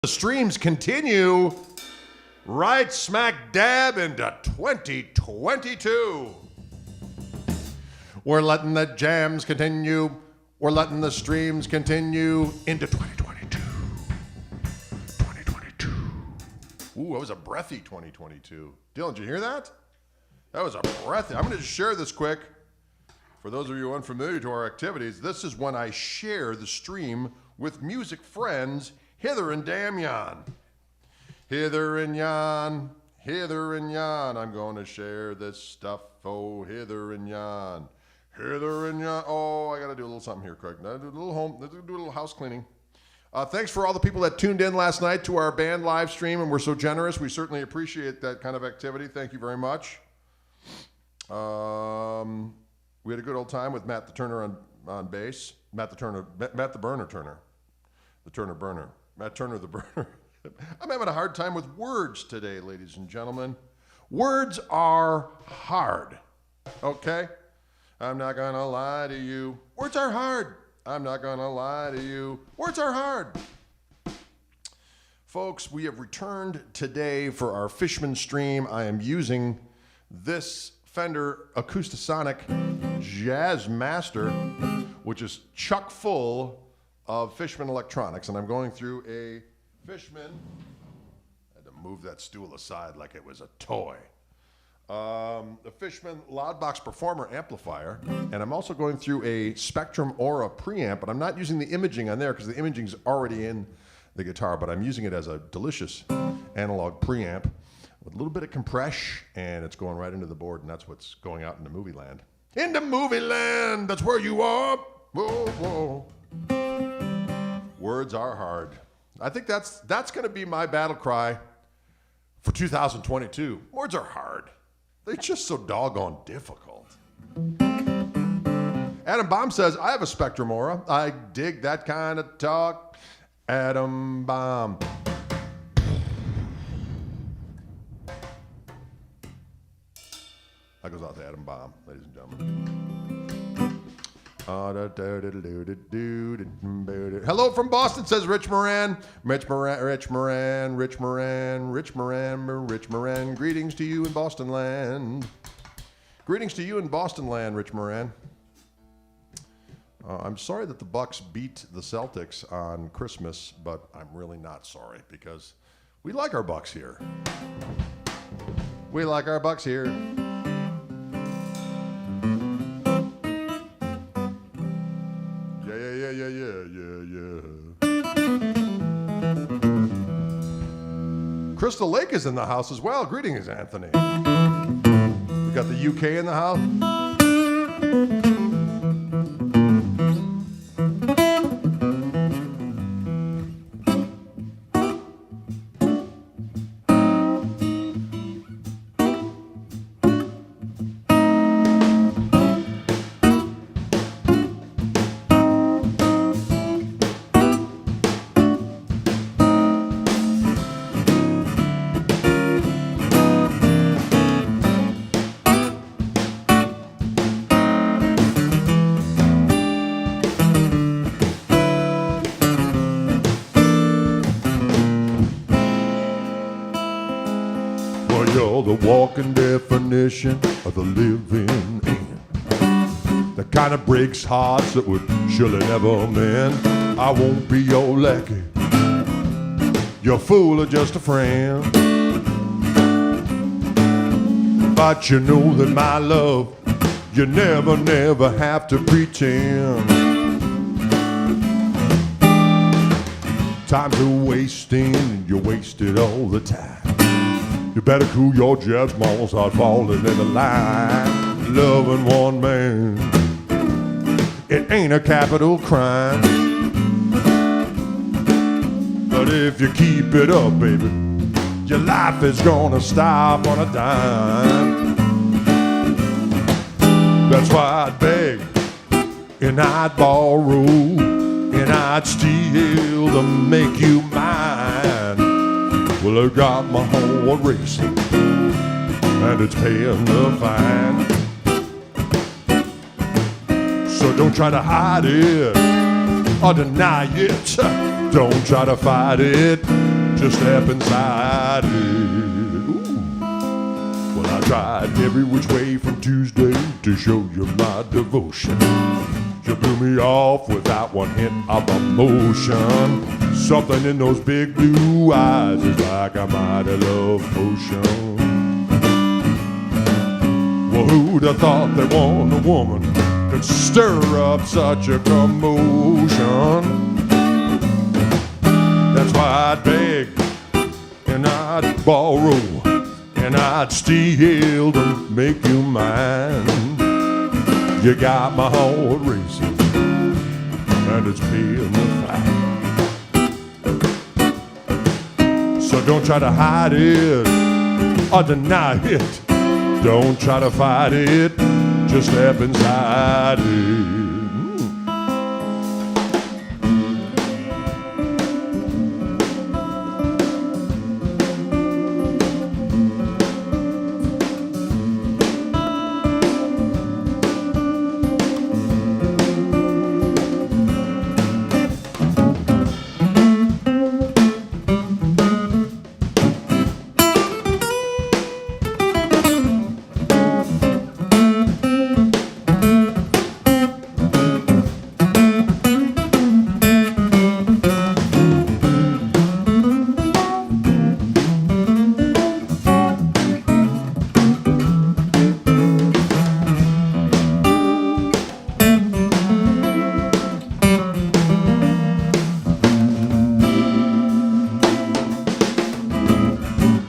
The streams continue right smack dab into 2022. We're letting the jams continue. We're letting the streams continue into 2022. 2022. Ooh, that was a breathy 2022. Dylan, did you hear that? That was a breathy. I'm going to just share this quick. For those of you unfamiliar to our activities, this is when I share the stream with music friends hither and damn yon. Hither and yon, hither and yon. I'm going to share this stuff, oh, hither and yon. Hither and yon. Oh, I got to do a little something here, Craig. Do a little house cleaning. Thanks for all the people that tuned in last night to our band live stream and were so generous. We certainly appreciate that kind of activity. Thank you very much. We had a good old time with Matt the Turner on bass. Matt the Burner Turner. The Turner Burner. Matt Turner the Burner. I'm having a hard time with words today, ladies and gentlemen. Words are hard, okay? I'm not gonna lie to you. Words are hard. I'm not gonna lie to you. Words are hard. Folks, we have returned today for our Fishman stream. I am using this Fender Acoustasonic Jazz Master, which is chock full of Fishman electronics, and I'm going through a Fishman. I had to move that stool aside like it was a toy. The Fishman Loudbox Performer amplifier, and I'm also going through a Spectrum Aura preamp, but I'm not using the imaging on there because the imaging's already in the guitar, but I'm using it as a delicious analog preamp with a little bit of compression, and it's going right into the board, and that's what's going out into movie land. Into movie land, that's where you are. Whoa, whoa. Words are hard. I think that's going to be my battle cry for 2022. Words are hard. They're just so doggone difficult. Adam Baum says, I have a Spectrum Aura. I dig that kind of talk. Adam Baum. That goes out to Adam Baum, ladies and gentlemen. Hello from Boston, says Rich Moran. Rich Moran. Greetings to you in Boston land. Greetings to you in Boston land, Rich Moran. I'm sorry that the Bucks beat the Celtics on Christmas, but I'm really not sorry because we like our Bucks here. We like our Bucks here. Yeah. Crystal Lake is in the house as well. Greetings, Anthony. We got the UK in the house. You're the walking definition of the living end. The kind of breaks hearts that would surely never mend. I won't be your lackey, your fool or just a friend. But you know that my love, you never have to pretend. Time's a wasting and you're wasted all the time. You better cool your jets, mama, start falling in the line. Loving one man, it ain't a capital crime. But if you keep it up, baby, your life is gonna stop on a dime. That's why I'd beg, and I'd borrow, and I'd steal to make you mine. Well, I got my heart racing, and it's paying the fine. So don't try to hide it or deny it. Don't try to fight it. just step inside it. Ooh. Well, I tried every which way from Tuesday to show you my devotion. You blew me off without one hint of emotion. Something in those big blue eyes is like a mighty love potion. Well, who'd have thought that one woman could stir up such a commotion? That's why I'd beg and I'd borrow and I'd steal to make you mine. You got my heart racing and it's paying the fine. So don't try to hide it or deny it. Don't try to fight it, just step inside it.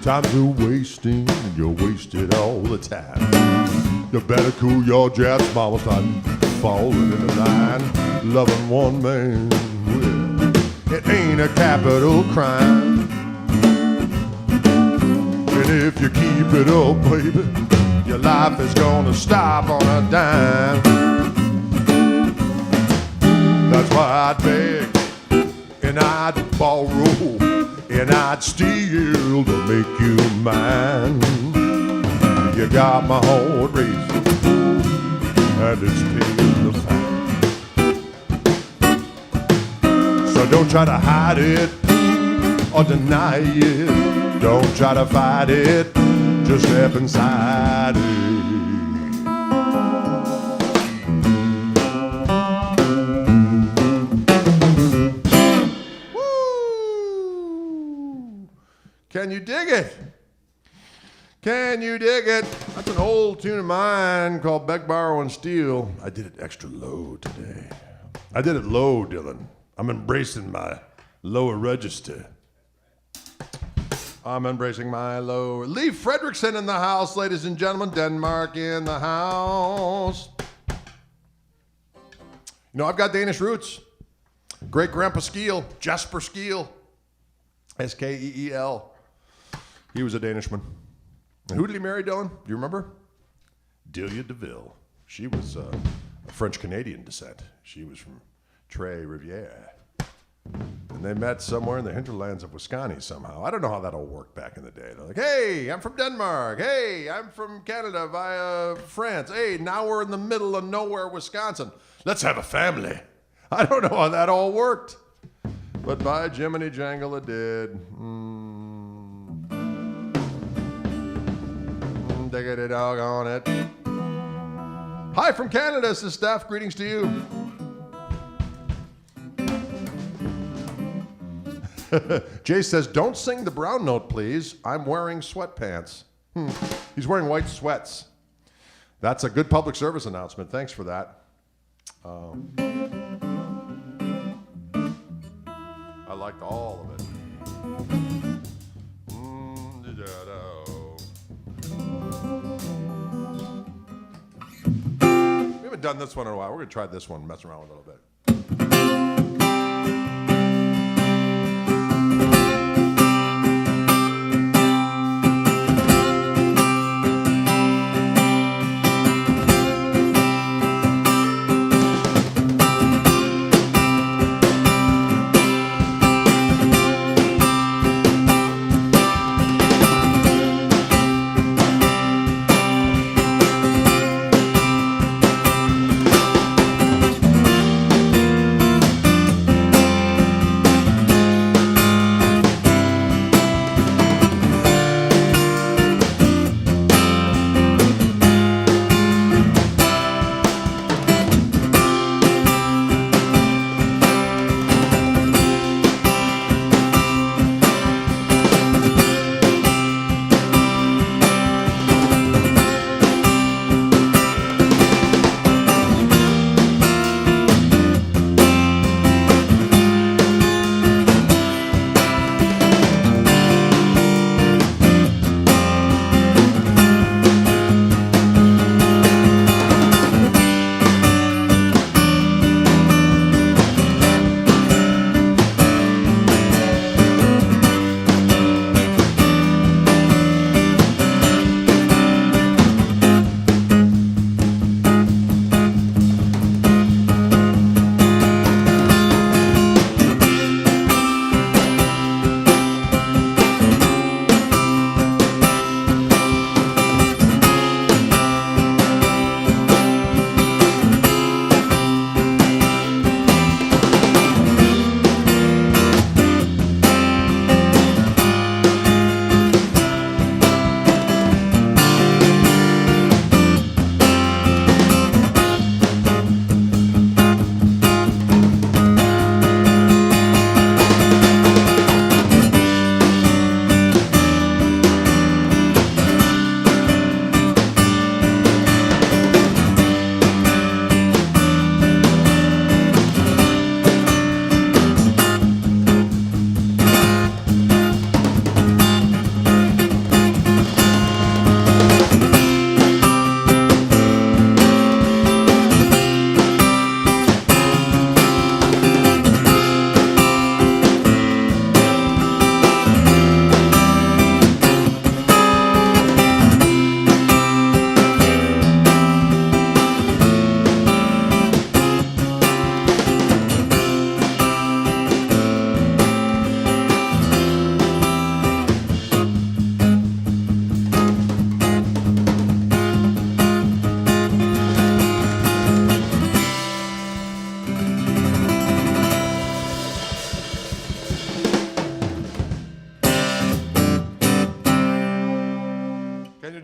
Times are wasting, and you're wasted all the time. You better cool your jets, mama, start falling into line. Loving one man, well, it ain't a capital crime. And if you keep it up, baby, your life is gonna stop on a dime. That's why I'd beg and I'd borrow and I'd steal to make you mine. You got my heart racing and it's paying the fine. So don't try to hide it or deny it. Don't try to fight it, just step inside it. Can you dig it? Can you dig it? That's an old tune of mine called Beg, Borrow, and Steal. I did it extra low today. I did it low, Dylan. I'm embracing my lower register. I'm embracing my lower. Lee Fredrickson in the house, ladies and gentlemen. Denmark in the house. You know, I've got Danish roots. Great-grandpa Skeel, Jesper Skeel. S-K-E-E-L. He was a Danishman. And who did he marry, Dylan? Do you remember? Delia DeVille. She was of French-Canadian descent. She was from Tres Rivières. And they met somewhere in the hinterlands of Wisconsin somehow. I don't know how that all worked back in the day. They're like, hey, I'm from Denmark. Hey, I'm from Canada via France. Hey, now we're in the middle of nowhere, Wisconsin. Let's have a family. I don't know how that all worked. But by Jiminy Jangle it did. Diggity dog on it. Hi from Canada, this is Steph. Greetings to you. Jay says, don't sing the brown note, please. I'm wearing sweatpants. He's wearing white sweats. That's a good public service announcement. Thanks for that. I liked all of it. We haven't done this one in a while. We're going to try this one, mess around a little bit.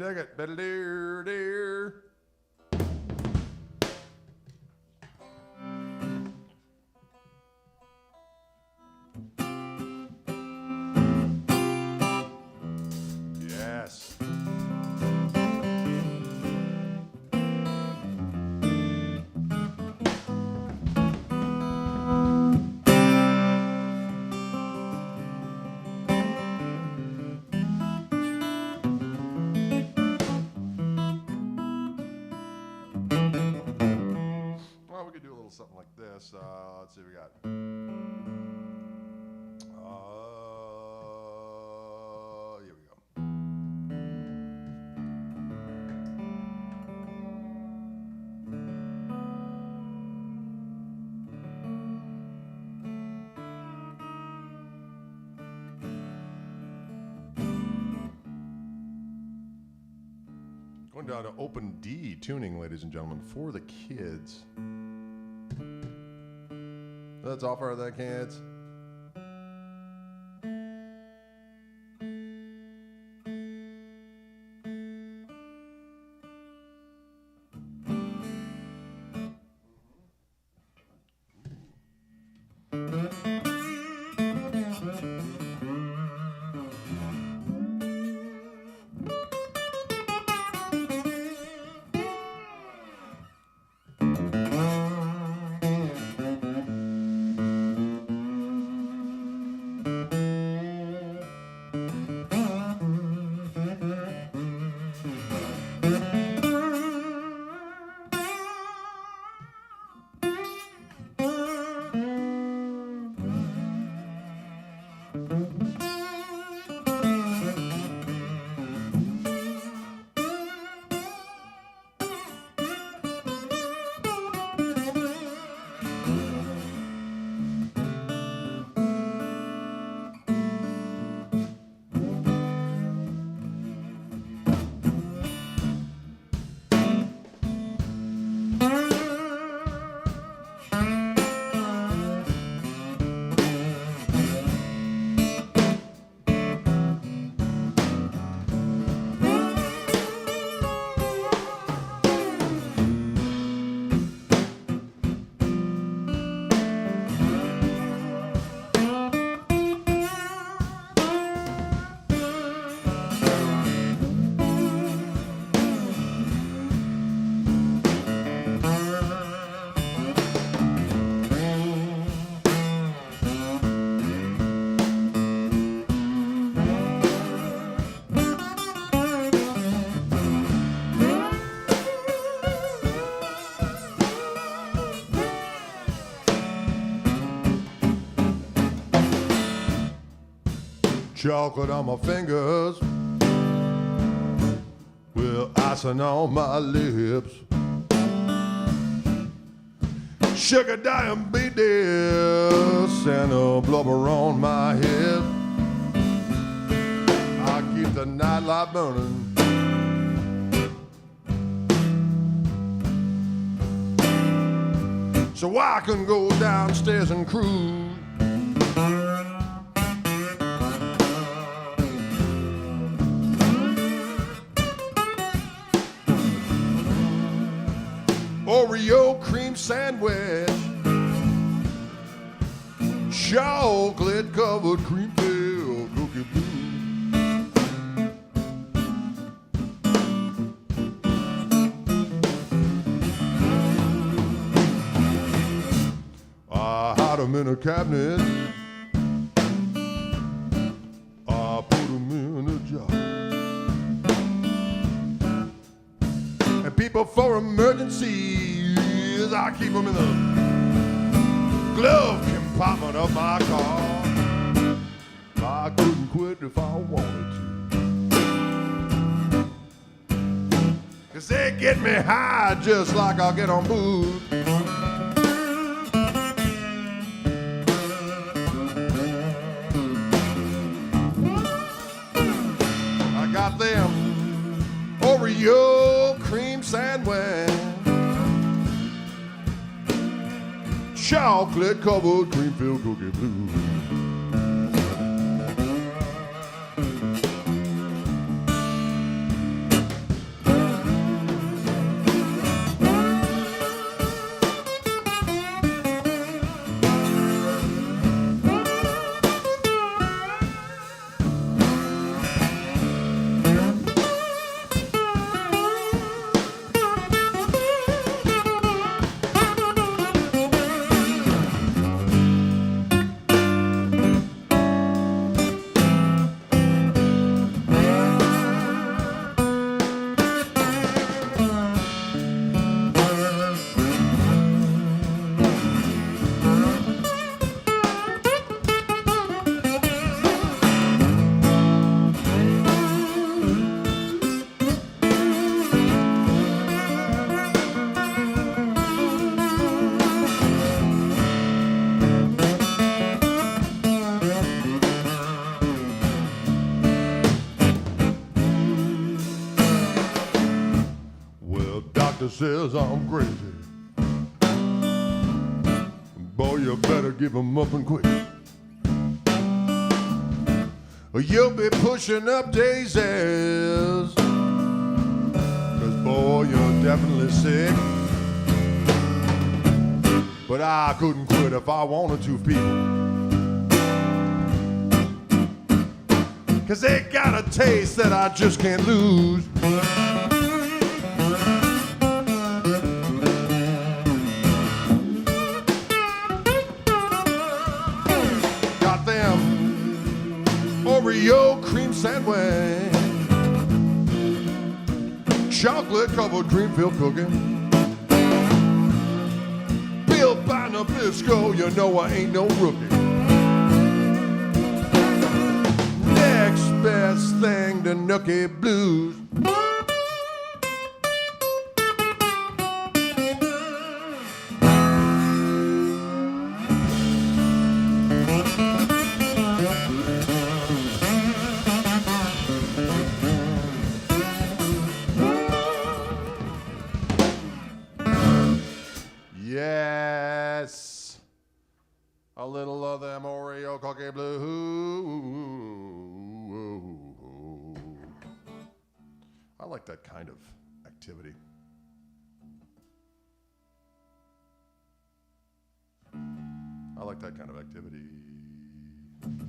dig it? Better dear. Yes. Well, we could do a little something like this. Let's see what we got. Here we go. Going down to open D tuning, ladies and gentlemen, for the kids. Let's offer the kids. Chocolate on my fingers, with icing on my lips. Sugar diabetes and a blubber on my head. I keep the nightlight burning. So I can go downstairs and cruise. Oreo cream sandwich, chocolate covered cream filled cookie blue. I hide them in a cabinet, I put them in a jar, and people for emergencies, I keep them in the glove compartment of my car. I couldn't quit if I wanted to, 'cause they get me high just like I'll get on booze. I got them Oreo cream sandwich, chocolate covered cream filled cookie blue. doctor says I'm crazy. Boy, you better give him up and quick. Or you'll be pushing up daisies. 'Cause boy, you're definitely sick. But I couldn't quit if I wanted to, people. 'Cause they got a taste that I just can't lose. Got them Oreo cream sandwich, chocolate covered cream filled cookie. Built by Nabisco, you know I ain't no rookie. Next best thing to Nookie Blues. Yes, a little of them Oreo cookie blue. I like that kind of activity. I like that kind of activity. I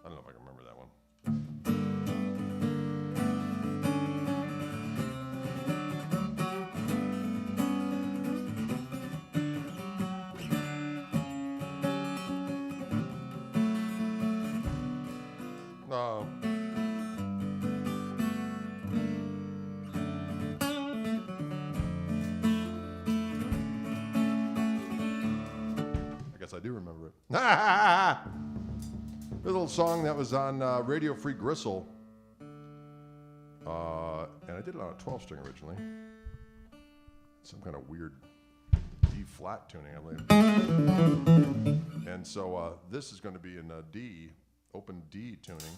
don't know if I can remember that one. No. I guess I do remember it. This little song that was on Radio Free Gristle. And I did it on a 12-string originally. Some kind of weird D-flat tuning, I believe. And so this is going to be in D, open D tuning.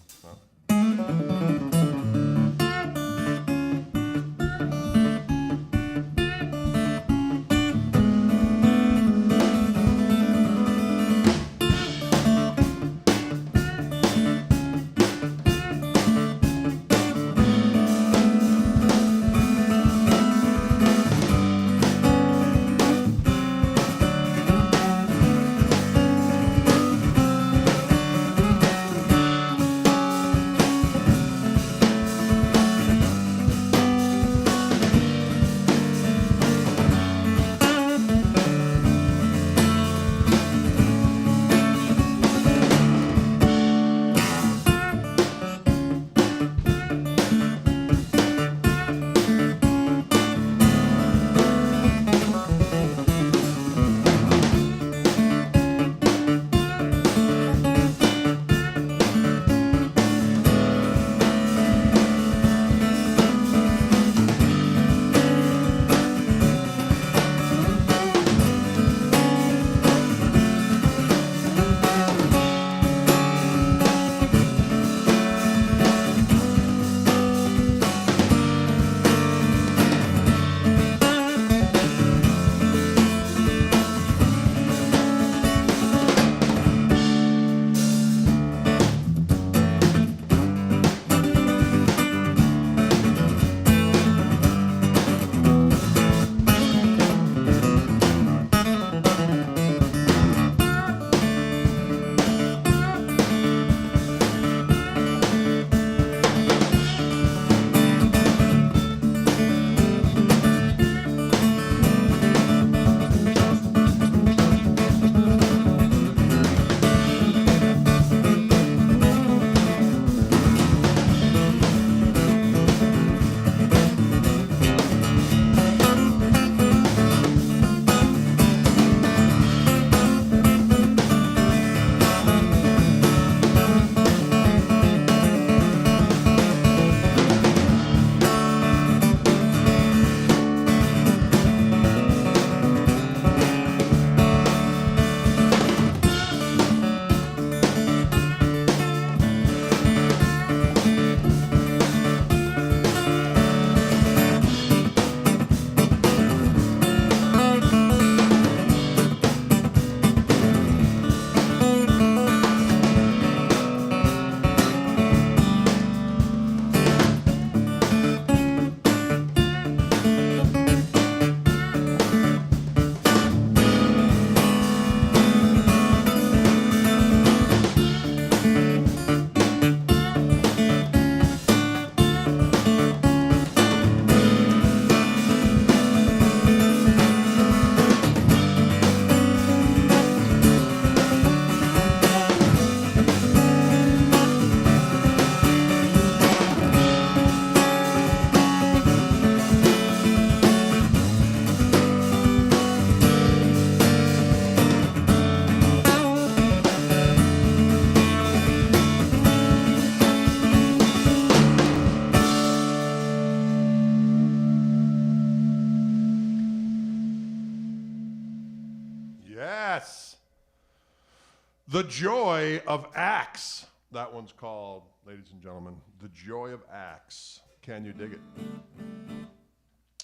The Joy of Axe. That one's called, ladies and gentlemen, The Joy of Axe. Can you dig it?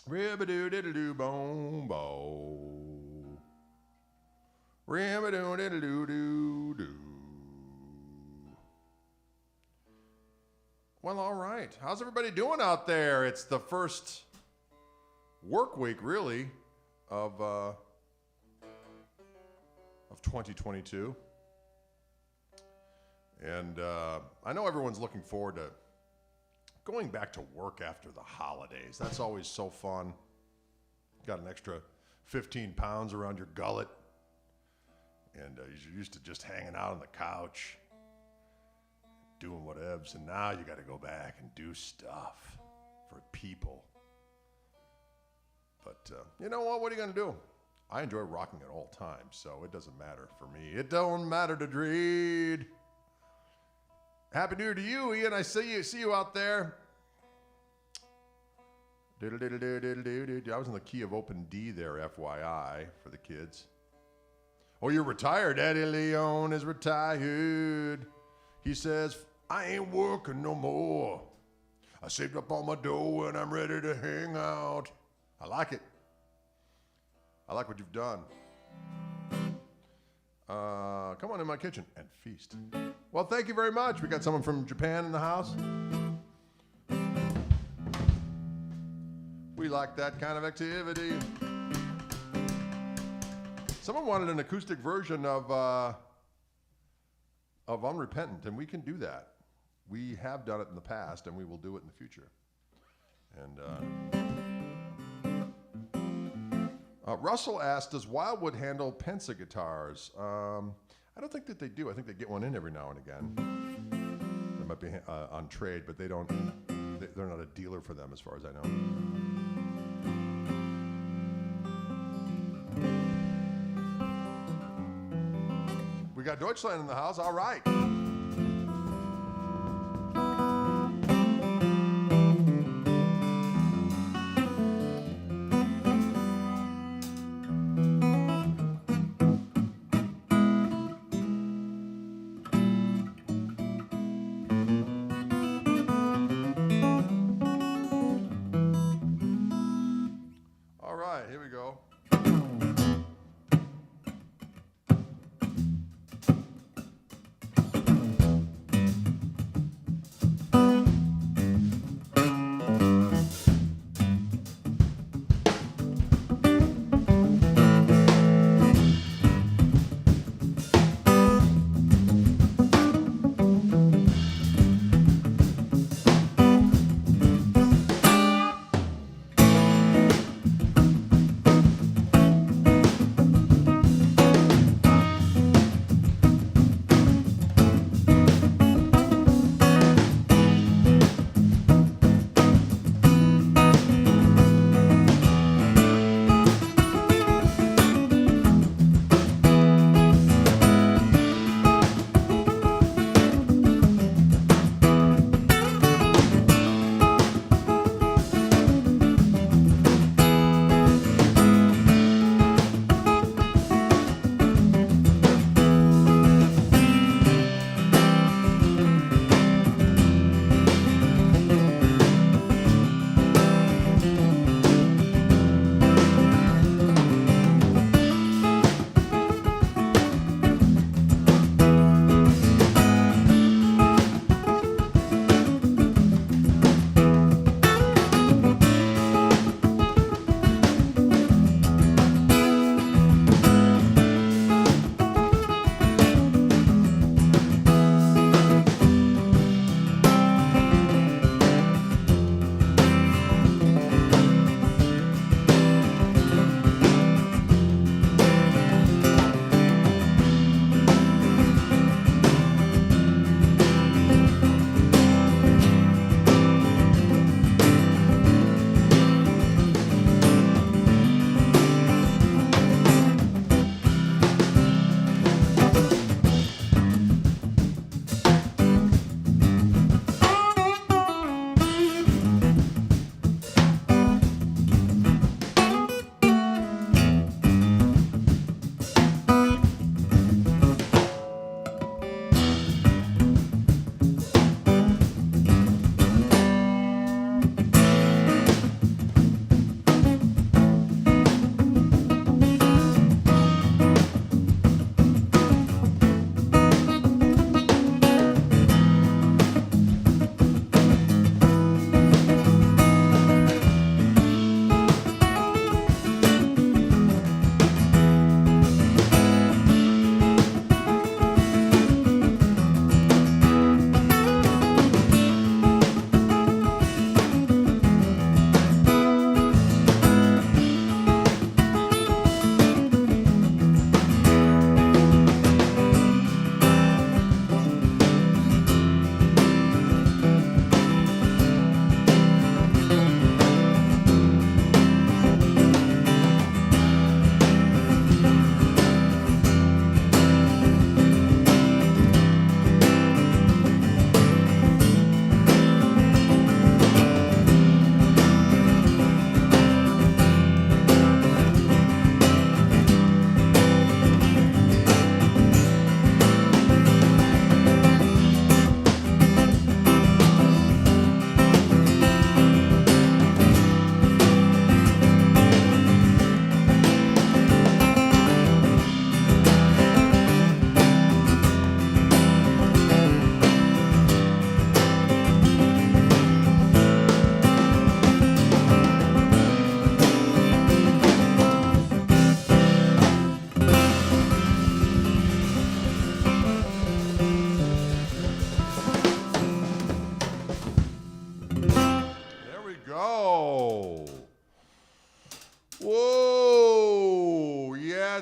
Rib-a-doo-diddle-doo-boom-bo. Rib-a-doo-diddle-doo-doo-doo. Well, all right. How's everybody doing out there? It's the first work week, really, of 2022. And I know everyone's looking forward to going back to work after the holidays. That's always so fun. Got an extra 15 pounds around your gullet. And you're used to just hanging out on the couch, doing whatevs. And now you got to go back and do stuff for people. But you know what? What are you going to do? I enjoy rocking at all times, so it doesn't matter for me. It don't matter to Dreed. Happy New Year to you, Ian. I see you out there. Diddle, diddle, diddle, diddle, diddle. I was in the key of open D there, FYI, for the kids. Oh, you're retired. Daddy Leon is retired. He says, I ain't working no more. I saved up all my dough and I'm ready to hang out. I like it. I like what you've done. Come on in my kitchen and feast. Well, thank you very much. We got someone from Japan in the house. We like that kind of activity. Someone wanted an acoustic version of Unrepentant, and we can do that. We have done it in the past, and we will do it in the future. And Russell asked, does Wildwood handle Pensa guitars? I don't think that they do. I think they get one in every now and again. They might be on trade, but they're not a dealer for them as far as I know. We got Deutschland in the house. All right. Here we go.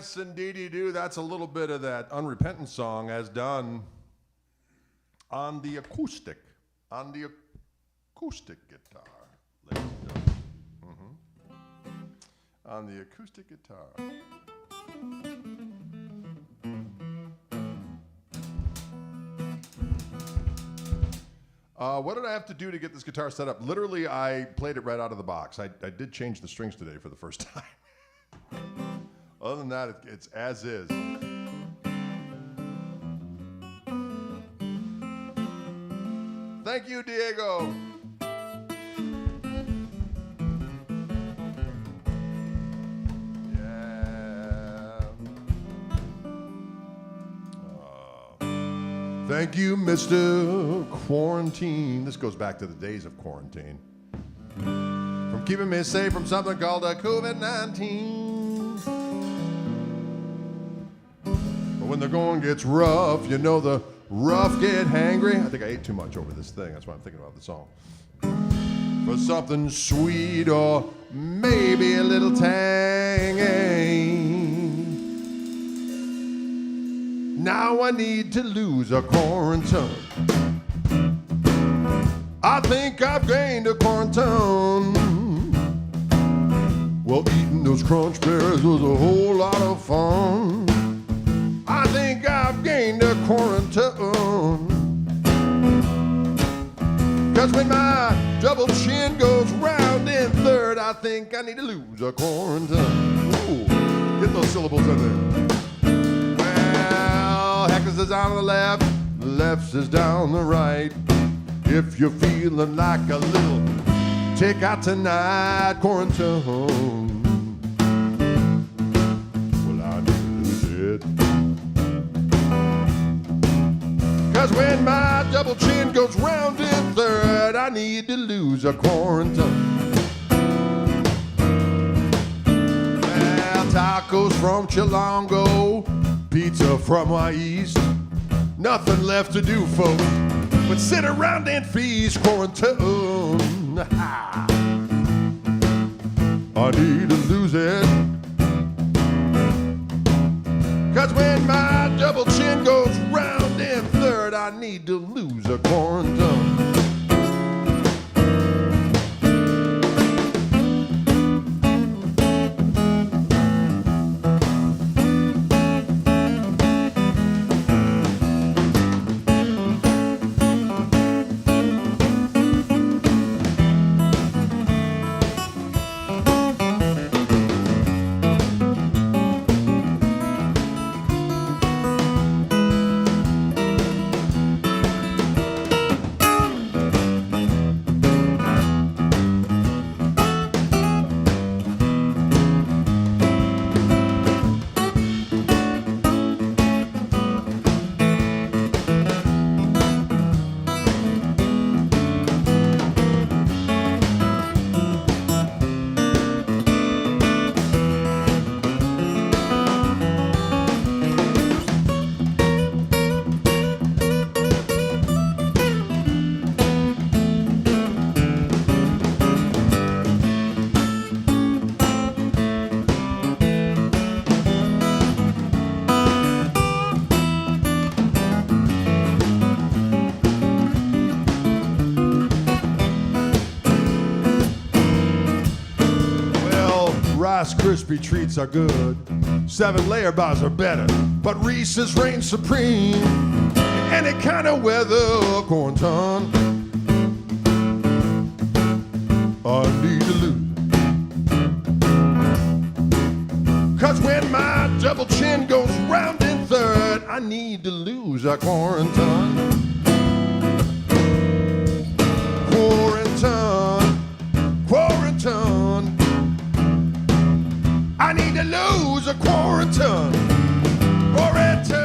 Yes, indeedy do. That's a little bit of that Unrepentant song as done on the acoustic guitar. Ladies and gentlemen. On the acoustic guitar. What did I have to do to get this guitar set up? Literally, I played it right out of the box. I did change the strings today for the first time. Other than that, it's as is. Thank you, Diego. Yeah. Thank you, Mr. Quarantine. This goes back to the days of quarantine. From keeping me safe from something called a COVID-19. But when the going gets rough, you know the rough get hangry. I think I ate too much over this thing. That's why I'm thinking about the song. For something sweet or maybe a little tangy. Now I need to lose a quarantine. I think I've gained a quarantine. Well, eating those crunch berries was a whole lot of fun. I think I've gained a quarantine. Cause when my double chin goes round in third, I think I need to lose a quarantine. Ooh, get those syllables in there. Well, Heckles is on the left is down the right. If you're feeling like a little take out tonight, quarantine. Well, I need to lose it. Cause when my double chin goes round in third, I need to lose a quarantine. Well, tacos from Chilongo, pizza from my east. Nothing left to do, folks, but sit around and feast, quarantine. I need to lose it. Cause when my double chin goes round in third, I need to lose a quarantine. Rice Krispie treats are good, 7-layer bars are better, but Reese's reigns supreme in any kind of weather. Quarantine, I need to lose. Cause when my double chin goes round in third, I need to lose a quarantine. Quarantine, quarantine. I need to lose a quarantine. Quarantine.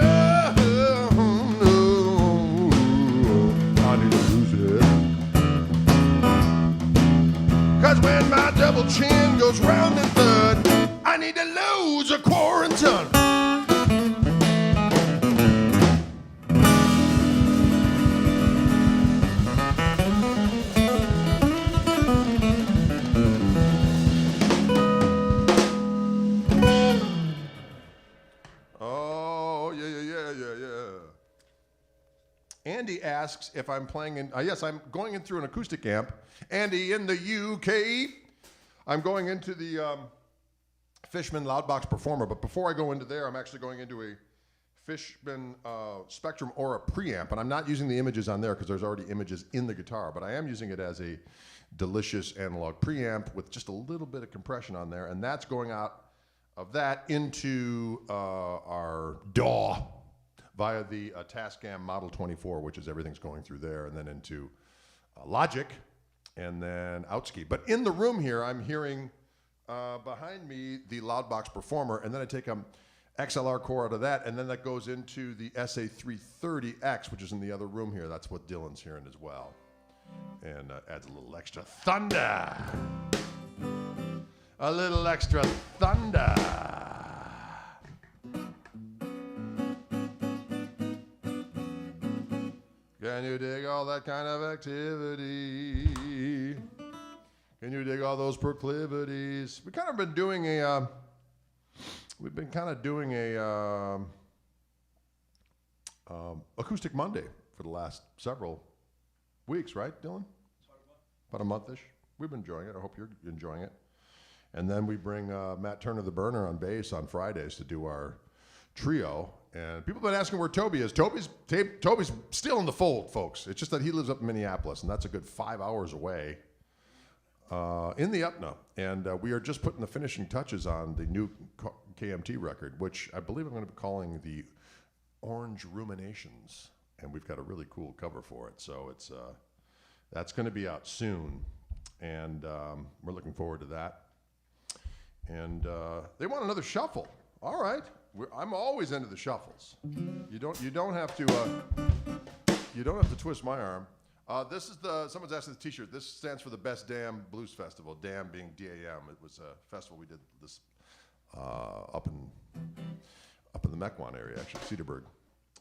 I need to lose it. Cause when my double chin goes round in third, I need to lose a quarantine. Andy asks if I'm playing in, yes, I'm going in through an acoustic amp. Andy in the UK. I'm going into the Fishman Loudbox Performer, but before I go into there, I'm actually going into a Fishman Spectrum Aura preamp, and I'm not using the images on there because there's already images in the guitar, but I am using it as a delicious analog preamp with just a little bit of compression on there, and that's going out of that into our DAW via the Tascam Model 24, which is everything's going through there, and then into Logic, and then Outski. But in the room here, I'm hearing behind me the Loudbox Performer, and then I take an XLR core out of that, and then that goes into the SA330X, which is in the other room here. That's what Dylan's hearing as well. And adds a little extra thunder. A little extra thunder. Can you dig all that kind of activity? Can you dig all those proclivities? We've kind of been doing a, Acoustic Monday for the last several weeks, right, Dylan? About a month-ish. We've been enjoying it. I hope you're enjoying it. And then we bring Matt Turner, the burner, on bass on Fridays to do our trio. And people have been asking where Toby is. Toby's still in the fold, folks. It's just that he lives up in Minneapolis, and that's a good 5 hours away. In the UPNA, and we are just putting the finishing touches on the new KMT record, which I believe I'm going to be calling the Orange Ruminations, and we've got a really cool cover for it. So it's that's going to be out soon, and we're looking forward to that. And they want another shuffle. All right, I'm always into the shuffles. You don't have to twist my arm. This is someone's asking the T-shirt. This stands for the Best Damn Blues Festival. Damn being D-A-M. It was a festival we did this up in the Mequon area, actually, Cedarburg,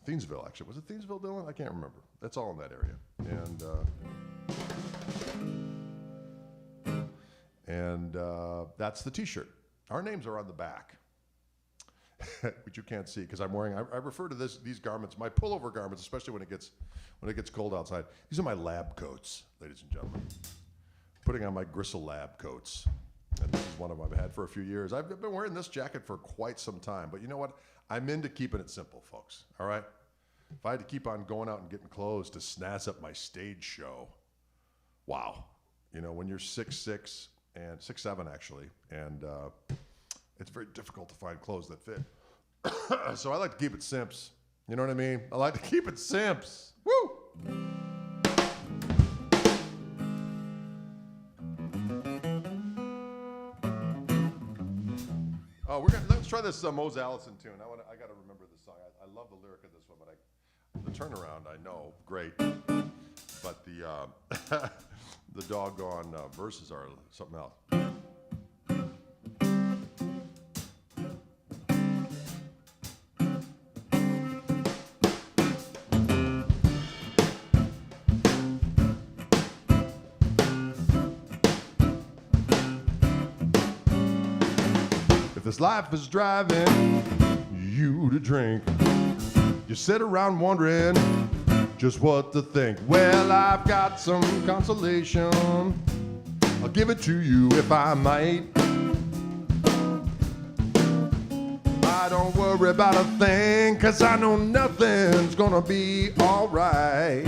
Thiensville. Actually, was it Thiensville, Dylan? I can't remember. That's all in that area. And that's the T-shirt. Our names are on the back, which you can't see because I'm wearing. I refer to these garments, my pullover garments, especially when it gets cold outside. These are my lab coats, ladies and gentlemen. Putting on my Gristle lab coats. And this is one of them I've had for a few years. I've been wearing this jacket for quite some time. But you know what? I'm into keeping it simple, folks. All right? If I had to keep on going out and getting clothes to snazz up my stage show, wow. You know, when you're 6'6", and 6'7", actually, and it's very difficult to find clothes that fit. So I like to keep it simps. You know what I mean? I like to keep it simps. Woo! Oh, let's try this Mose Allison tune. I got to remember this song. I love the lyric of this one, but the turnaround I know, great. But the the doggone verses are something else. If this life is driving you to drink, you sit around wondering just what to think. Well, I've got some consolation. I'll give it to you if I might. I don't worry about a thing, 'cause I know nothing's gonna be alright.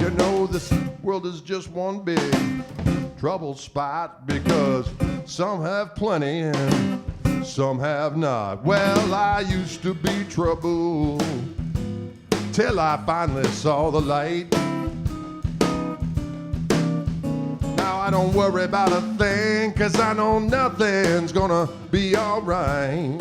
You know this world is just one big trouble spot, because some have plenty and some have not. Well, I used to be trouble till I finally saw the light. Now I don't worry about a thing, 'cause I know nothing's gonna be alright.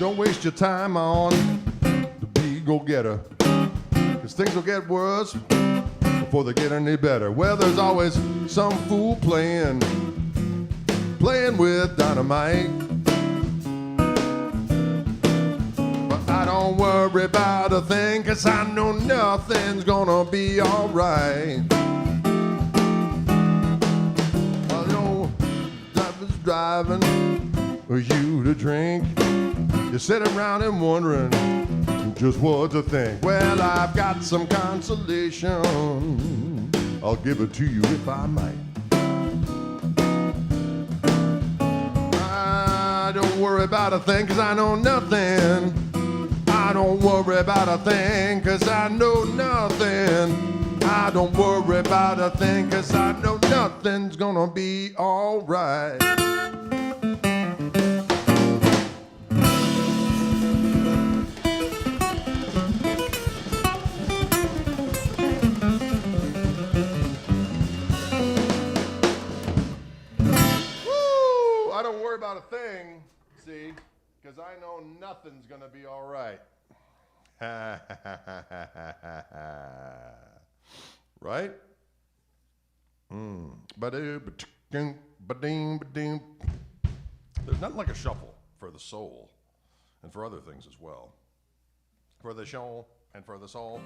Don't waste your time on the be go-getter, 'cause things will get worse before they get any better. Well, there's always some fool playing with dynamite. But I don't worry about a thing, 'cause I know nothing's gonna be alright. Well, no driver's driving for you to drink. You're sitting around and wondering just what to think. Well, I've got some consolation. I'll give it to you if I might. I don't worry about a thing, 'cause I know nothing. I don't worry about a thing, 'cause I know nothing. I don't worry about a thing, 'cause I know nothing's gonna be alright. I don't worry about a thing, see, because I know nothing's going to be all right. Right? There's nothing like a shuffle for the soul and for other things as well. For the soul and for the soul.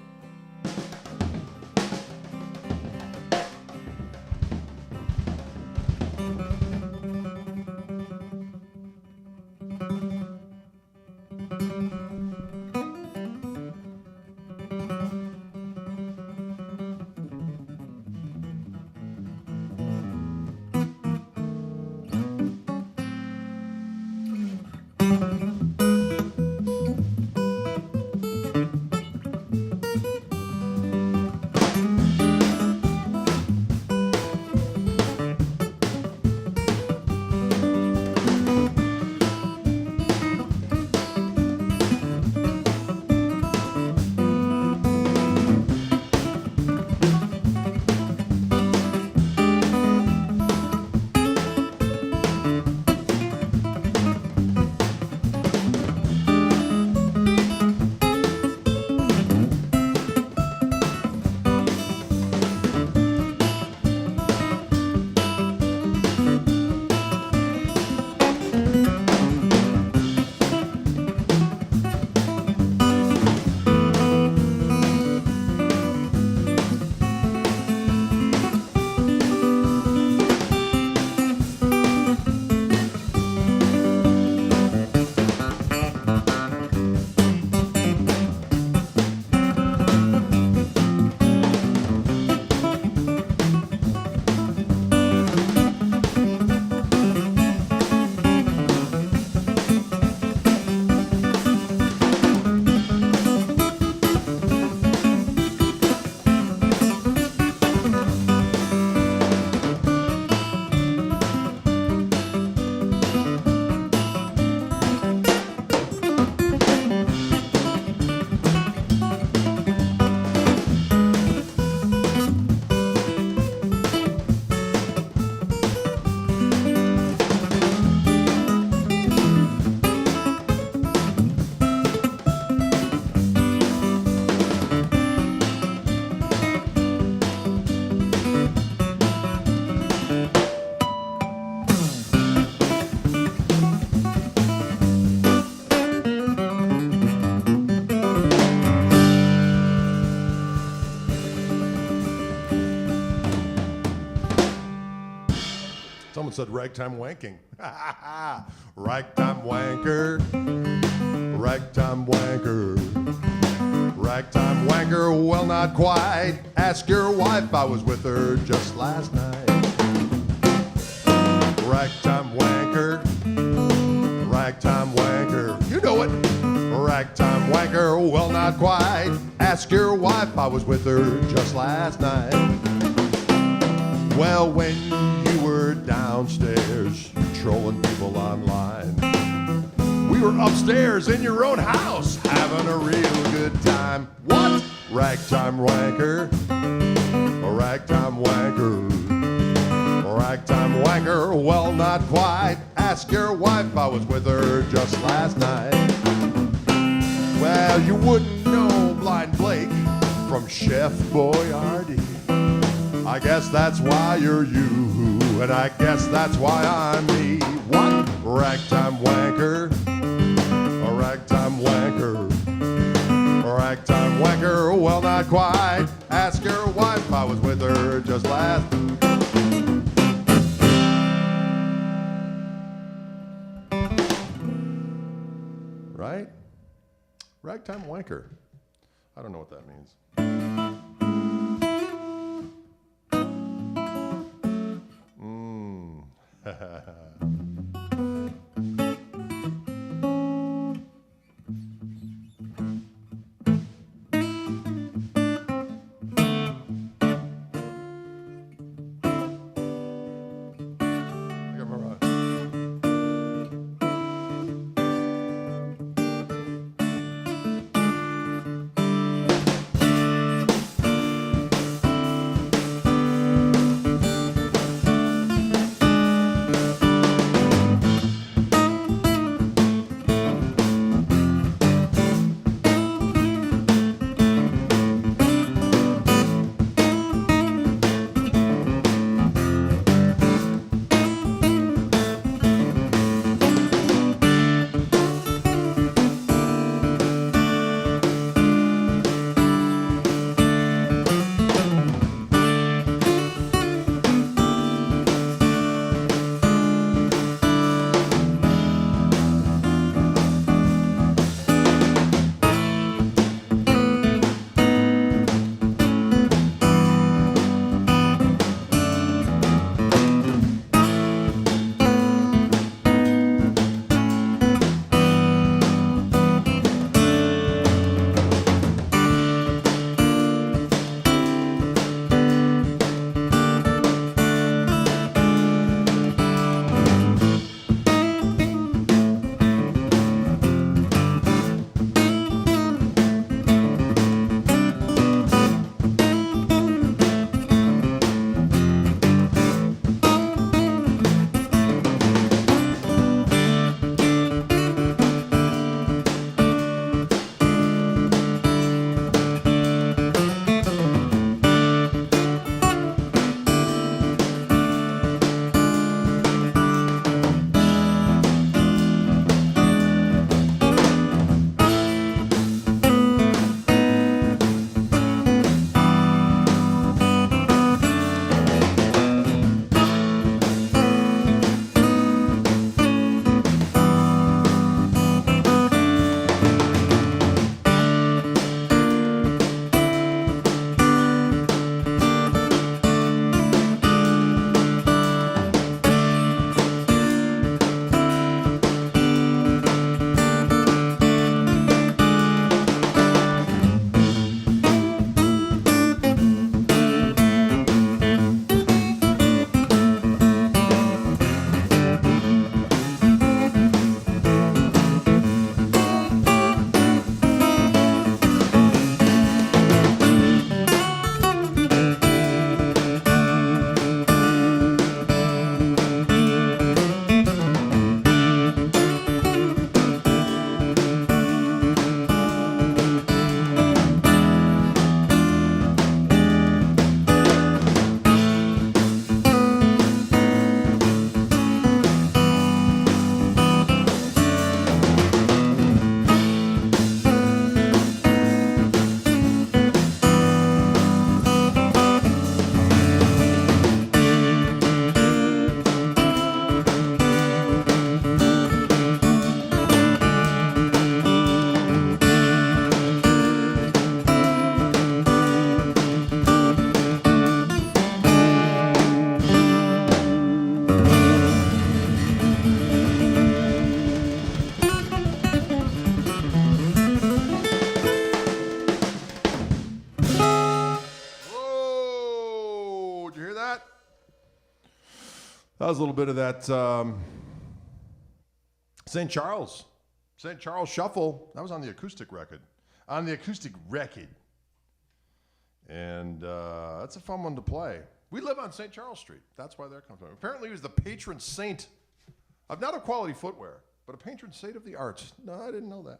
Someone said ragtime wanking. Ragtime wanker. Ragtime wanker. Ragtime wanker, well, not quite. Ask your wife, I was with her just last night. Ragtime wanker. Ragtime wanker. You know it. Ragtime wanker, well, not quite. Ask your wife, I was with her just last night. Well, when you were downstairs trolling people online, we were upstairs in your own house having a real good time. What? Ragtime wanker, a ragtime wanker, a ragtime wanker, well, not quite. Ask your wife, I was with her just last night. Well, you wouldn't know Blind Blake from Chef Boyardee. I guess that's why you're you, and I guess that's why I'm me. What? Ragtime wanker, a ragtime wanker, a ragtime wanker. Well, not quite. Ask your wife, I was with her just last. Right? Ragtime wanker. I don't know what that means. That was a little bit of that St. Charles Shuffle. That was on the acoustic record. And that's a fun one to play. We live on St. Charles Street. That's why they're coming from. Apparently he was the patron saint of not of quality footwear, but a patron saint of the arts. No, I didn't know that.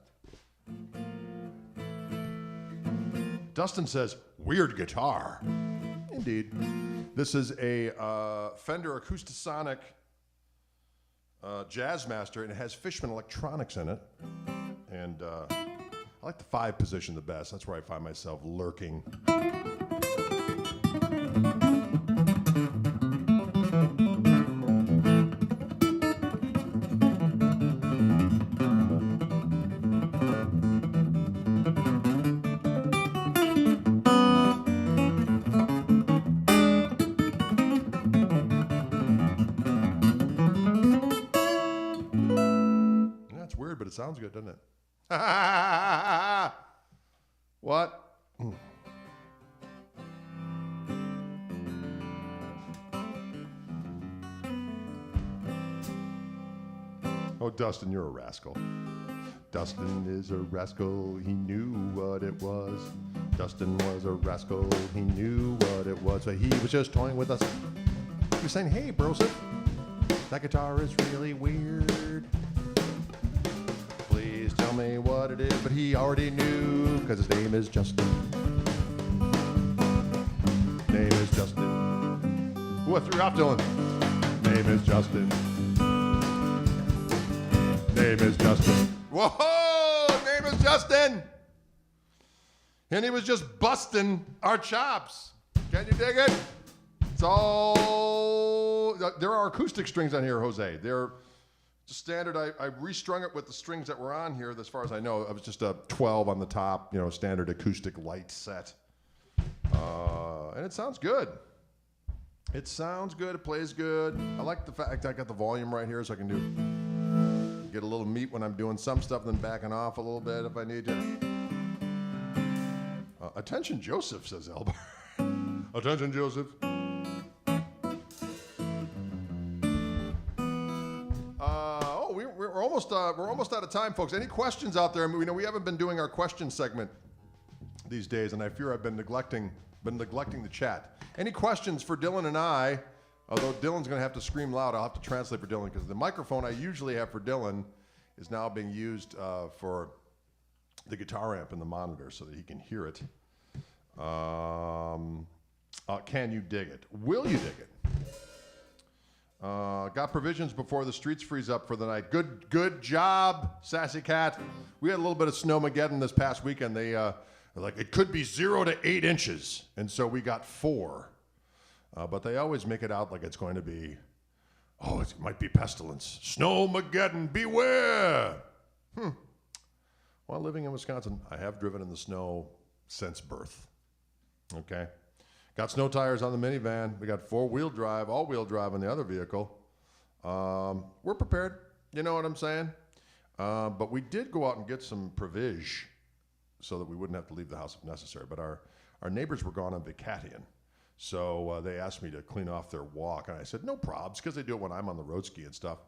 Dustin says, weird guitar. Indeed. This is a Fender Acoustasonic Jazzmaster, and it has Fishman electronics in it. And I like the 5 position the best. That's where I find myself lurking. But it sounds good, doesn't it? What? Oh, Dustin, you're a rascal. Dustin is a rascal, he knew what it was. Dustin was a rascal, he knew what it was. But he was just toying with us. He was saying, hey, Brosa, that guitar is really weird. Tell me what it is, but he already knew, because his name is Justin. Name is Justin. Ooh, I threw you off, Dylan. Name is Justin. Name is Justin. Whoa! Name is Justin! And he was just busting our chops. Can you dig it? It's all... There are acoustic strings on here, Jose. They're... Just standard, I restrung it with the strings that were on here. As far as I know, it was just a 12 on the top, you know, standard acoustic light set. And it sounds good. It sounds good, it plays good. I like the fact I got the volume right here so I can get a little meat when I'm doing some stuff, then backing off a little bit if I need to. Attention, Joseph, says Elbar. Attention, Joseph. We're almost out of time, folks. Any questions out there? I mean, we haven't been doing our question segment these days, and I fear I've been neglecting the chat. Any questions for Dylan and I? Although Dylan's going to have to scream loud, I'll have to translate for Dylan because the microphone I usually have for Dylan is now being used for the guitar amp in the monitor so that he can hear it. Can you dig it? Will you dig it? Got provisions before the streets freeze up for the night. Good job, Sassy Cat. We had a little bit of snowmageddon this past weekend. They like it could be 0 to 8 inches, and so we got 4. But they always make it out like it's going to be, it might be pestilence. Snowmageddon, beware. While living in Wisconsin, I have driven in the snow since birth. Okay. Got snow tires on the minivan. We got 4-wheel drive, all-wheel drive on the other vehicle. We're prepared. You know what I'm saying? But we did go out and get some provision so that we wouldn't have to leave the house if necessary. But our neighbors were gone on vacation. So they asked me to clean off their walk. And I said, no probs, because they do it when I'm on the road ski and stuff.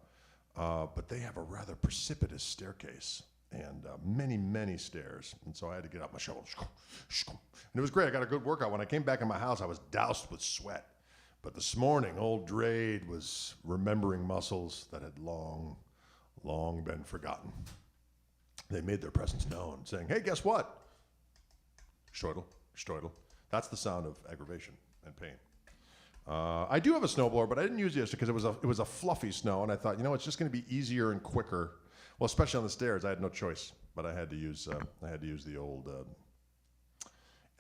But they have a rather precipitous staircase. And many stairs. And so I had to get out my shovel. And it was great. I got a good workout. When I came back in my house, I was doused with sweat. But this morning, old Drade was remembering muscles that had long been forgotten. They made their presence known, saying, hey, guess what? Shtoidl, shtoidl. That's the sound of aggravation and pain. I do have a snowblower, but I didn't use it yesterday because it was a fluffy snow. And I thought, it's just going to be easier and quicker. Well, especially on the stairs, I had no choice, but I had to use the old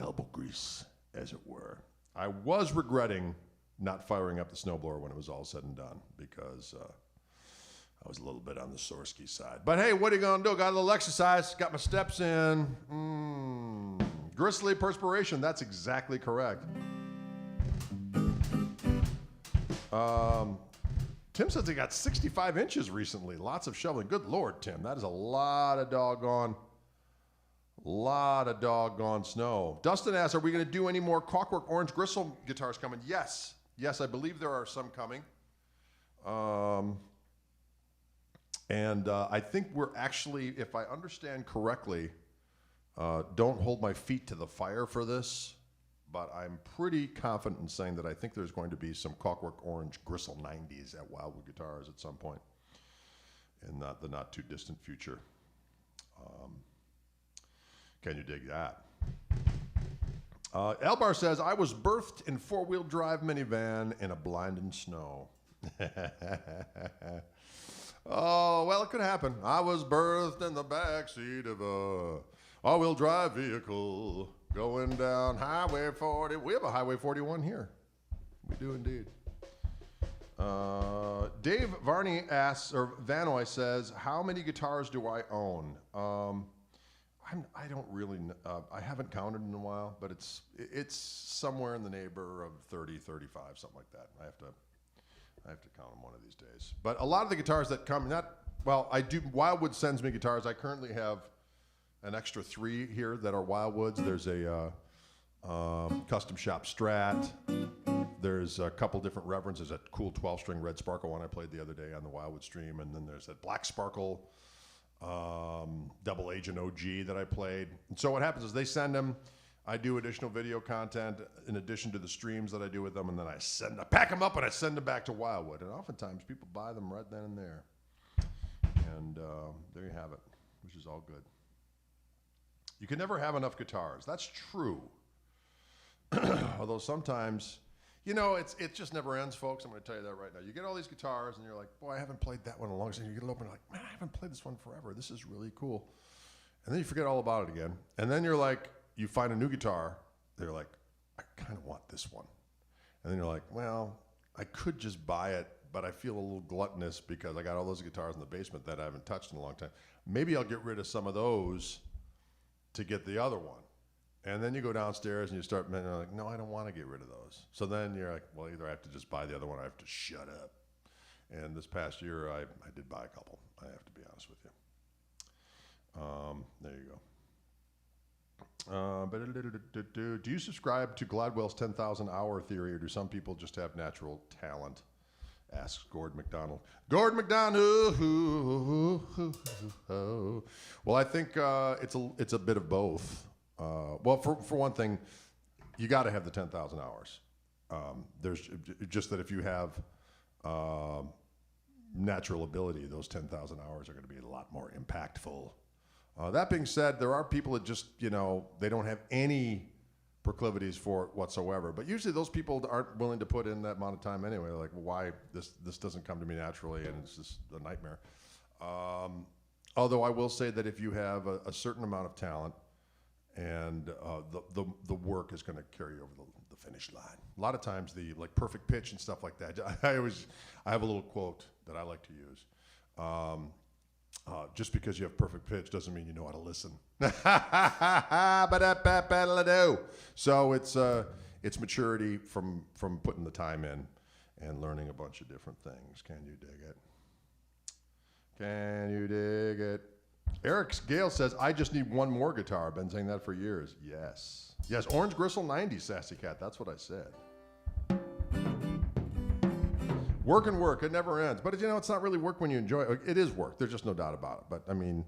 elbow grease, as it were. I was regretting not firing up the snowblower when it was all said and done because I was a little bit on the Sorsky side. But hey, what are you gonna do? Got a little exercise, got my steps in. Gristly perspiration. That's exactly correct. Tim says he got 65 inches recently. Lots of shoveling. Good Lord, Tim. That is a lot of doggone snow. Dustin asks, are we going to do any more Clockwork Orange Gristle guitars coming? Yes. Yes, I believe there are some coming. And I think we're actually, if I understand correctly, don't hold my feet to the fire for this, but I'm pretty confident in saying that I think there's going to be some Clockwork Orange Gristle 90s at Wildwood Guitars at some point in the not too distant future. Can you dig that? Elbar says, I was birthed in four-wheel drive minivan in a blinding snow. Oh, well, it could happen. I was birthed in the backseat of a all-wheel drive vehicle going down Highway 40. We have a Highway 41 here. We do indeed. Dave Varney asks, or Vanoy says, how many guitars do I own? I don't really I haven't counted in a while, but it's somewhere in the neighbor of 30, 35, something like that. I have to count them one of these days. But a lot of the guitars that come, I do, Wildwood sends me guitars. I currently have an extra 3 here that are Wildwoods. There's a custom shop Strat. There's a couple different Reverends. There's a cool 12-string Red Sparkle one I played the other day on the Wildwood stream. And then there's that Black Sparkle Double Agent OG that I played. And so what happens is they send them. I do additional video content in addition to the streams that I do with them, and then I pack them up and I send them back to Wildwood. And oftentimes people buy them right then and there. And there you have it, which is all good. You can never have enough guitars. That's true. Although sometimes, it just never ends, folks. I'm going to tell you that right now. You get all these guitars, and you're like, boy, I haven't played that one in a long time. You get it open, and you're like, man, I haven't played this one forever. This is really cool. And then you forget all about it again. And then you're like, you find a new guitar. They're like, I kind of want this one. And then you're like, well, I could just buy it, but I feel a little gluttonous because I got all those guitars in the basement that I haven't touched in a long time. Maybe I'll get rid of some of those to get the other one. And then you go downstairs and you start, and you're like, no, I don't want to get rid of those. So then you're like, well, either I have to just buy the other one or I have to shut up. And this past year, I did buy a couple. I have to be honest with you. There you go. Do you subscribe to Gladwell's 10,000 hour theory, or do some people just have natural talent? Asks Gord McDonald. Gord McDonald. Well, I think it's a bit of both. Well, for one thing, you got to have the 10,000 hours. There's just that if you have natural ability, those 10,000 hours are going to be a lot more impactful. That being said, there are people that just, they don't have any proclivities for it whatsoever. But usually those people aren't willing to put in that amount of time anyway. They're like, well, why? This doesn't come to me naturally, and it's just a nightmare. Although I will say that if you have a certain amount of talent, and the work is going to carry you over the finish line. A lot of times the perfect pitch and stuff like that. I have a little quote that I like to use. Just because you have perfect pitch doesn't mean you know how to listen. So it's maturity from putting the time in and learning a bunch of different things. Can you dig it? Can you dig it? Eric Gale says, I just need one more guitar. I've been saying that for years. Yes. Yes, Orange Gristle 90, Sassy Cat. That's what I said. Work and work. It never ends. But, it's not really work when you enjoy it. It is work. There's just no doubt about it. But, I mean,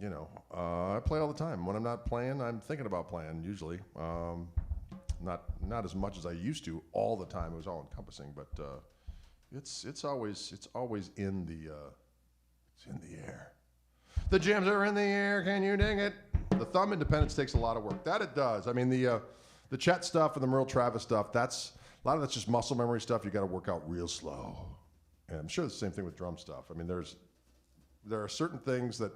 I play all the time. When I'm not playing, I'm thinking about playing, usually. Not as much as I used to all the time. It was all encompassing. But it's always in the air. The jams are in the air, can you dig it? The thumb independence takes a lot of work. That it does. I mean, the Chet stuff and the Merle Travis stuff, a lot of that's just muscle memory stuff you got to work out real slow. And I'm sure the same thing with drum stuff. I mean, there are certain things that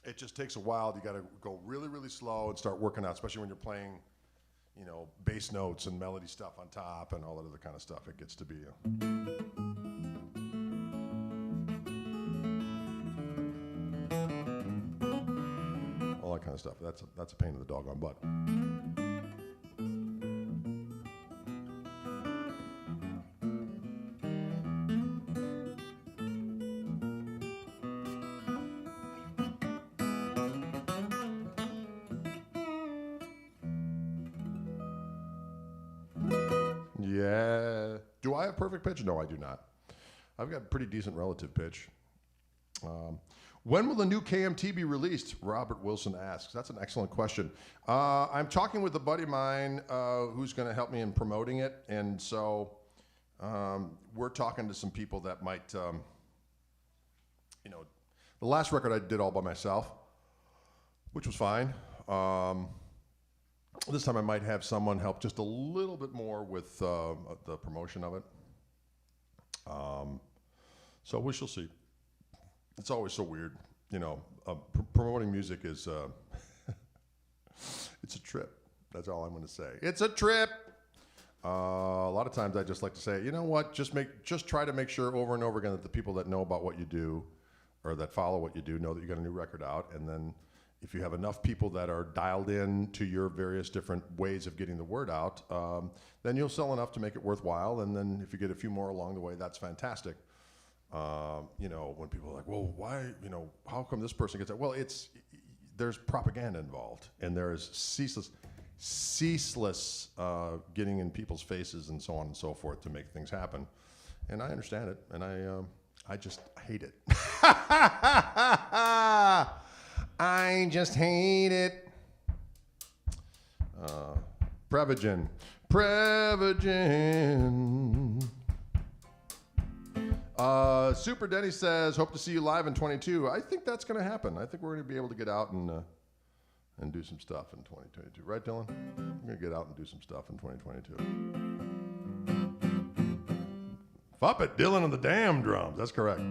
it just takes a while. You got to go really, really slow and start working out, especially when you're playing, bass notes and melody stuff on top and all that other kind of stuff. It gets to be all that kind of stuff. That's a pain in the doggone butt. Yeah. Do I have perfect pitch? No, I do not. I've got pretty decent relative pitch. When will the new KMT be released? Robert Wilson asks. That's an excellent question. I'm talking with a buddy of mine who's going to help me in promoting it. And so we're talking to some people that might, the last record I did all by myself. which was fine. This time I might have someone help just a little bit more with the promotion of it. So we shall see. It's always so weird, you know. Promoting music is it's a trip. That's all I'm going to say. It's a trip. A lot of times I just like to say, you know what? Just try to make sure over and over again that the people that know about what you do, or that follow what you do, know that you got a new record out, and then if you have enough people that are dialed in to your various different ways of getting the word out, then you'll sell enough to make it worthwhile. And then if you get a few more along the way, that's fantastic. You know, when people are like, well, why, you know, how come this person gets it? Well, there's propaganda involved, and there's ceaseless getting in people's faces and so on and so forth to make things happen. And I understand it, and I just hate it. I just hate it. Prevagen. Super Denny says, hope to see you live in 22. I think that's going to happen. I think we're going to be able to get out and do some stuff in 2022. Right, Dylan? We're going to get out and do some stuff in 2022. Fop it, Dylan on the damn drums. That's correct.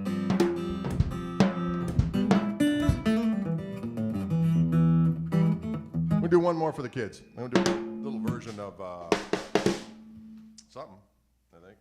We'll do one more for the kids. We'll do a little version of something, I think.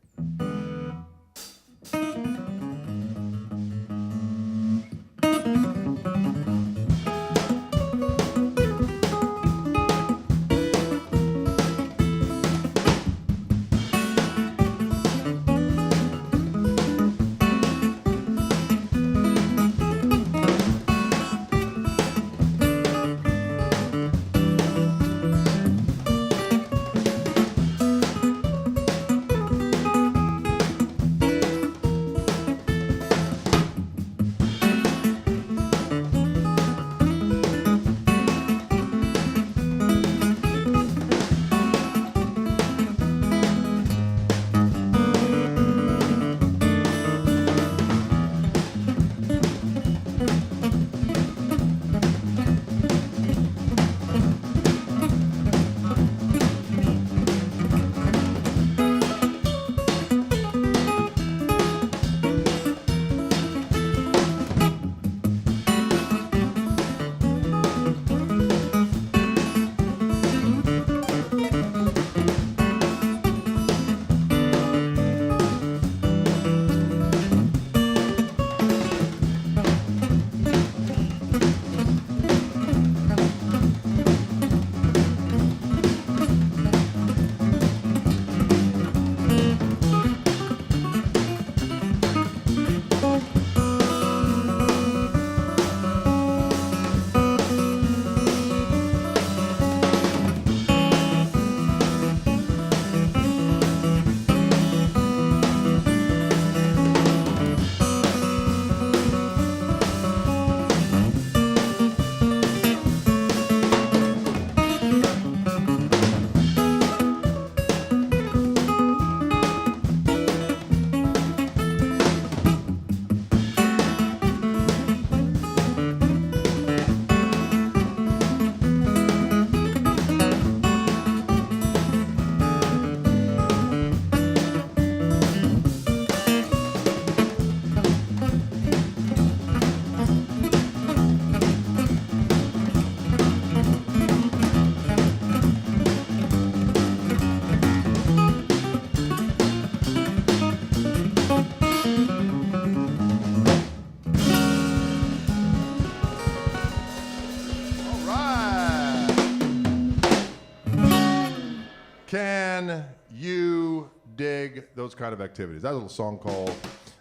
Can you dig those kind of activities? That little song called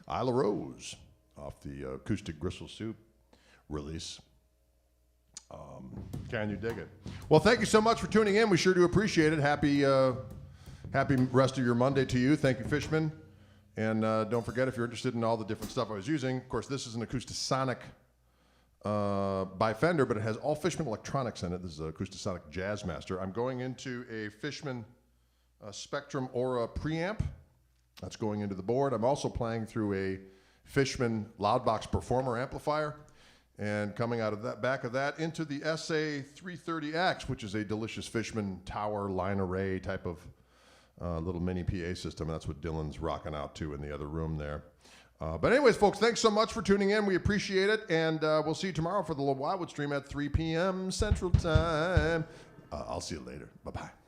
Isla Rose off the acoustic Gristle Soup release. Can you dig it? Well, thank you so much for tuning in. We sure do appreciate it. Happy rest of your Monday to you. Thank you, Fishman. And don't forget, if you're interested in all the different stuff I was using, of course, this is an Acoustasonic by Fender, but it has all Fishman electronics in it. This is an Acoustasonic Jazzmaster. I'm going into a Fishman Spectrum Aura preamp. That's going into the board. I'm also playing through a Fishman Loudbox Performer amplifier. And coming out of that, back of that, into the SA330X, which is a delicious Fishman tower line array type of little mini PA system. And that's what Dylan's rocking out to in the other room there. But anyways, folks, thanks so much for tuning in. We appreciate it. And we'll see you tomorrow for the Wildwood stream at 3 p.m. Central Time. I'll see you later. Bye-bye.